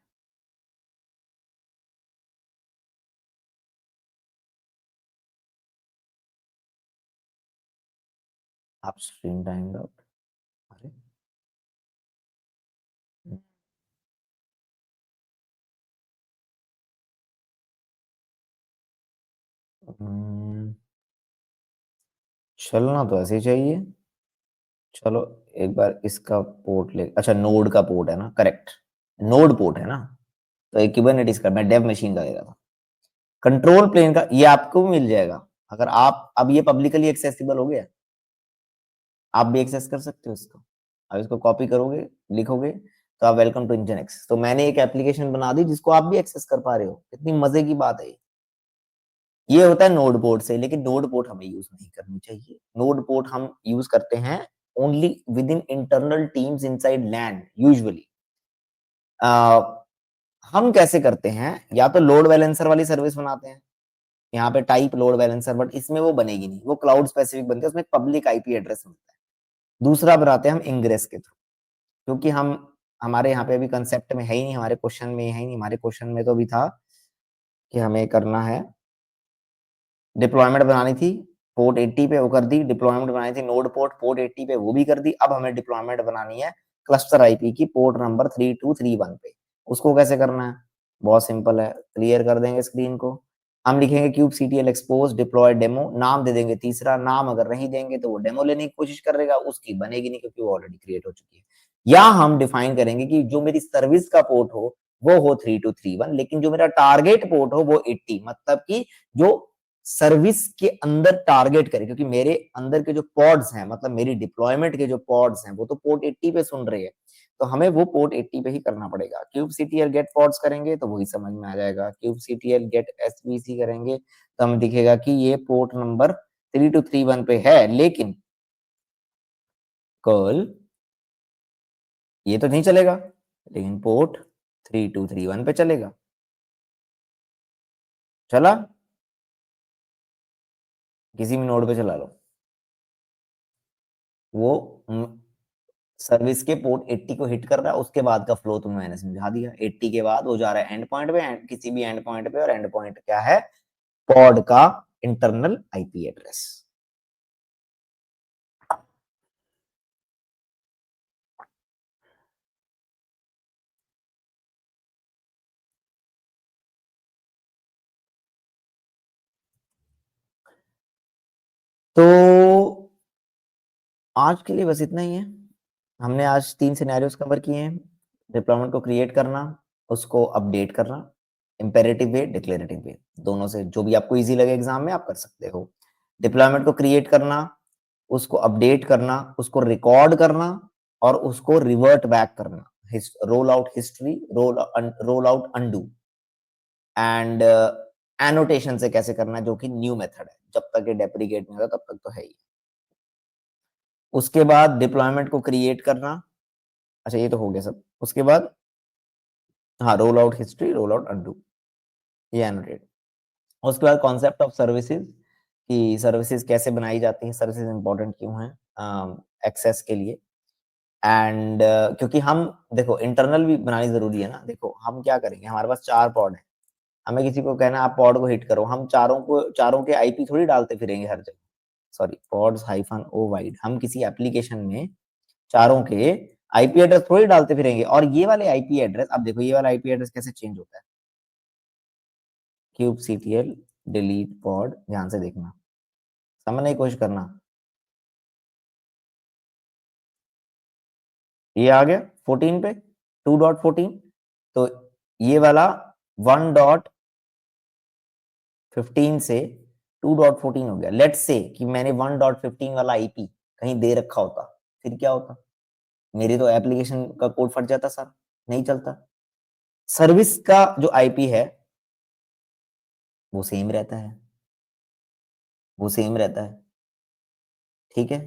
आप स्ट्रीम टाइम आउट, अरे हम्म, चलना तो ऐसे ही चाहिए। चलो एक बार इसका पोर्ट ले, अच्छा नोड का पोर्ट है ना, करेक्ट, नोड पोर्ट है ना। तो एक कुबरनेटिस का मैं डेव मशीन का दे रहा था। कंट्रोल प्लेन का ये आपको भी मिल जाएगा अगर आप, अब ये पब्लिकली एक्सेसिबल हो गया, आप भी एक्सेस कर सकते हो इसको। अब इसको कॉपी करोगे, लिखोगे तो आप वेलकम टू इंजनएक्स, तो मैंने एक एप्लीकेशन बना दी जिसको आप भी एक्सेस कर पा रहे हो। कितनी मजे की बात है ये होता है नोड पोर्ट से, लेकिन नोड पोर्ट हमें यूज नहीं करनी चाहिए। नोड पोर्ट हम यूज करते हैं only within internal teams inside LAN usually. हम कैसे करते हैं, या तो लोड बैलेंसर वाली सर्विस बनाते हैं, यहाँ पे टाइप लोड बैलेंसर, बट इसमें वो बनेगी नहीं, वो क्लाउड स्पेसिफिक बनती है, उसमें पब्लिक आईपी एड्रेस मिलता है। दूसरा बनाते हैं हम इंग्रेस के थ्रू, क्योंकि हम हमारे यहाँ पे अभी कंसेप्ट में है ही नहीं, हमारे क्वेश्चन में है ही नहीं। हमारे क्वेश्चन में तो भी था कि हमें करना है डिप्लॉयमेंट बनानी थी पोर्ट 80 पे, वो कर दी। डिप्लॉयमेंट बनानी थी नोड पोर्ट पोर्ट 80 पे, वो भी कर दी। अब हमें डिप्लॉयमेंट बनानी है क्लस्टर आईपी की पोर्ट नंबर 3231 पे। उसको कैसे करना है? बहुत सिंपल है, क्लियर कर देंगे स्क्रीन को। हम लिखेंगे kubectl expose deploy डेमो, नाम दे देंगे तीसरा। नाम अगर नहीं देंगे तो वो डेमो लेने की कोशिश करेगा, उसकी बनेगी नहीं क्योंकि वो ऑलरेडी क्रिएट हो चुकी है। या हम डिफाइन करेंगे कि जो मेरी सर्विस का पोर्ट हो वो हो 3231, लेकिन जो मेरा टारगेट पोर्ट हो वो 80, मतलब कि जो सर्विस के अंदर टारगेट करे, क्योंकि मेरे अंदर के जो पॉड्स हैं, मतलब मेरी डिप्लॉयमेंट के जो पॉड्स हैं, वो तो पोर्ट 80 पे सुन रहे हैं, तो हमें वो पोर्ट 80 पे ही करना पड़ेगा। kubectl गेट पॉड्स करेंगे तो वही समझ में आ जाएगा। kubectl गेट svc करेंगे तो हमें दिखेगा कि ये पोर्ट नंबर 3231 पे है, लेकिन कर्ल ये तो नहीं चलेगा, लेकिन पोर्ट 3231 पे चलेगा। चला, किसी भी नोड पे चला लो, वो सर्विस के पोर्ट 80 को हिट कर रहा है, उसके बाद का फ्लो तुम्हें मैंने समझा दिया। 80 के बाद वो जा रहा है एंड पॉइंट पे, किसी भी एंड पॉइंट पे, और एंड पॉइंट क्या है, पॉड का इंटरनल आईपी एड्रेस। तो आज के लिए बस इतना ही है। हमने आज 3 सिनेरियोस कवर किए हैं। डिप्लॉयमेंट को क्रिएट करना, उसको अपडेट करना, इंपेरेटिव वे, डिक्लेरेटिव वे, दोनों से जो भी आपको इजी लगे एग्जाम में आप कर सकते हो। डिप्लॉयमेंट को क्रिएट करना, उसको अपडेट करना, उसको रिकॉर्ड करना, और उसको रिवर्ट बैक करना, roll out history, roll out undo, and annotation से कैसे करना है, जो कि न्यू मेथड है, जब तक ये डेप्रिकेट नहीं होता तब तक तो है ही। उसके बाद डिप्लॉयमेंट को क्रिएट करना, अच्छा ये तो हो गया सब। उसके बाद हाँ, roll out history, roll out undo, ये एनोटेट। उसके बाद कॉन्सेप्ट ऑफ सर्विसेज, कि सर्विसेज कैसे बनाई जाती हैं, सर्विसेज इंपॉर्टेंट क्यों हैं एक्सेस के लिए। एंड क्योंकि हम देखो इंटरनल भी बनानी जरूरी है ना। देखो हम क्या करेंगे, हमारे पास 4 पॉड है, हमें किसी को कहना आप पॉड को हिट करो, हम चारों के आईपी थोड़ी डालते फिरेंगे हर जगह। सॉरी, पॉड्स हाइफन ओ वाइड, हम किसी एप्लीकेशन में चारों के आईपी एड्रेस थोड़ी डालते फिरेंगे। और ये वाले आईपी एड्रेस, अब देखो ये वाला आईपी एड्रेस कैसे चेंज होता है, kubectl डिलीट पॉड, ध्यान से देखना, समझने की कोशिश करना। ये आ गया 14 पे, 2.14, तो ये वाला 1.15 से 2.14 हो गया। लेट्स से कि मैंने 1.15 वाला आईपी कहीं दे रखा होता, फिर क्या होता, मेरी तो एप्लीकेशन का कोड फट जाता सर, नहीं चलता। सर्विस का जो आईपी है वो सेम रहता है, वो सेम रहता है, ठीक है।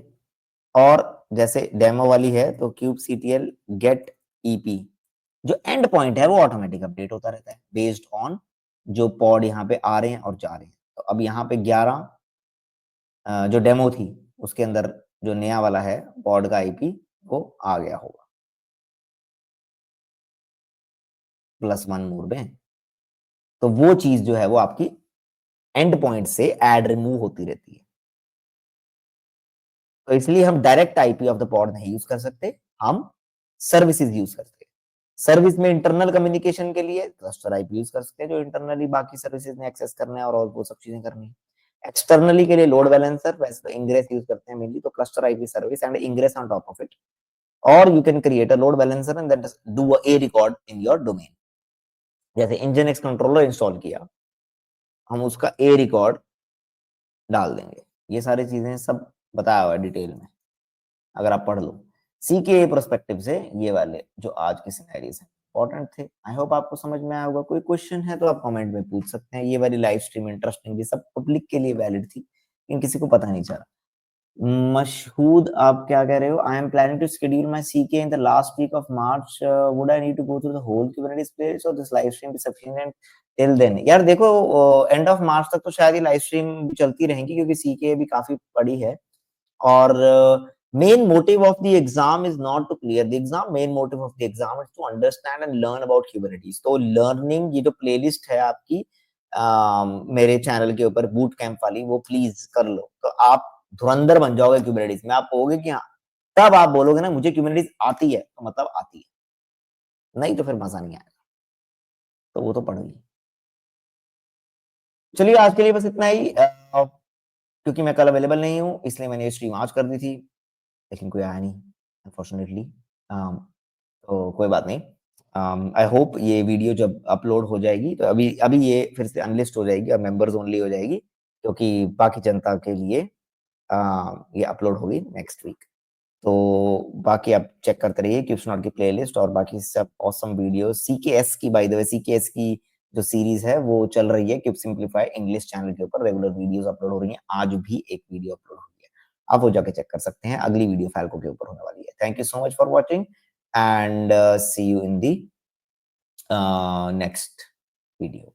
और जैसे डेमो वाली है तो kubectl गेट ईपी, जो एंड पॉइंट है वो ऑटोमेटिक अपडेट होता रहता है बेस्ड ऑन जो पॉड यहाँ पे आ रहे हैं और जा रहे हैं। तो अब यहाँ पे 11 जो डेमो थी उसके अंदर जो नया वाला है पॉड का आईपी वो आ गया होगा, +1 मोड में। तो वो चीज जो है वो आपकी एंड पॉइंट से ऐड रिमूव होती रहती है। तो इसलिए हम direct IP of the pod नहीं यूज कर सकते, हम सर्विसेज यूज करते हैं। सर्विस में इंटरनल कम्युनिकेशन के लिए क्लस्टर आईपी यूज कर सकते हैं, जो इंटरनली बाकी सर्विसेज ने एक्सेस करना है और वो सब चीजें करनी है। एक्सटर्नली के लिए लोड बैलेंसर, वैसे तो इंग्रेस यूज करते हैं मेनली, तो cluster IP service and ingress on top of it, और you can create a load balancer and then do A record in your domain. जैसे इंजन कंट्रोलर इंस्टॉल किया, हम उसका रिकॉर्ड डाल देंगे। ये सारी चीजें सब बताया हुआ है डिटेल में, अगर आप पढ़ लो। सी के प्रोस्पेक्टिव से ये वाले जो आज के सिनेरियोस हैं इंपॉर्टेंट थे। आई होप आपको समझ में आया होगा। कोई क्वेश्चन है तो आप कमेंट में पूछ सकते हैं। ये वाली लाइव स्ट्रीम इंटरेस्टिंग भी सब पब्लिक के लिए वैलिड थी, लेकिन किसी को पता नहीं चला। मशहूद आप क्या कह रहे हो, I am planning to schedule my CK in the last week of March, would I need to go through the whole Kubernetes playlist और this live stream be sufficient till then. यार देखो एंड ऑफ मार्च तक तो शायद ये live stream चलती रहेंगी, क्योंकि सीके भी काफी बड़ी है। और main motive of the exam is not to clear the exam, main motive of the exam is to understand and learn about Kubernetes। तो learning ये जो playlist है आपकी मेरे चैनल के ऊपर बूट कैंप वाली, वो प्लीज कर लो, तो आप धुरंधर बन जाओगे Kubernetes में। आप कहोगे कि हाँ, तब आप बोलोगे ना मुझे Kubernetes आती है, तो मतलब आती है, नहीं तो फिर मजा नहीं आएगा। तो वो तो पढ़ ली। चलिए आज के लिए बस इतना ही। क्योंकि मैं कल अवेलेबल नहीं हूँ इसलिए मैंने ये स्ट्रीम आज कर दी थी, लेकिन कोई आया नहीं अनफॉर्चुनेटली। तो कोई बात नहीं। आई होप ये वीडियो जब अपलोड हो जाएगी तो अभी अभी ये फिर से अनलिस्ट हो जाएगी और मेंबर्स ओनली हो जाएगी। क्योंकि बाकी जनता के लिए ये अपलोड होगी नेक्स्ट वीक। तो बाकी आप चेक करते रहिए क्यूब्स नॉट की प्लेलिस्ट और बाकी सब ऑसम वीडियो। सीकेएस की बाय द वे सीकेएस की जो सीरीज है वो चल रही है क्यूब सिंप्लीफाई इंग्लिश चैनल के ऊपर, रेगुलर वीडियोस अपलोड हो रही हैं। आज भी एक वीडियो अपलोड हुई है, आप वो जाके चेक कर सकते हैं। अगली वीडियो फैल्को के ऊपर होने वाली है। Thank you so much for watching and see you in the next video.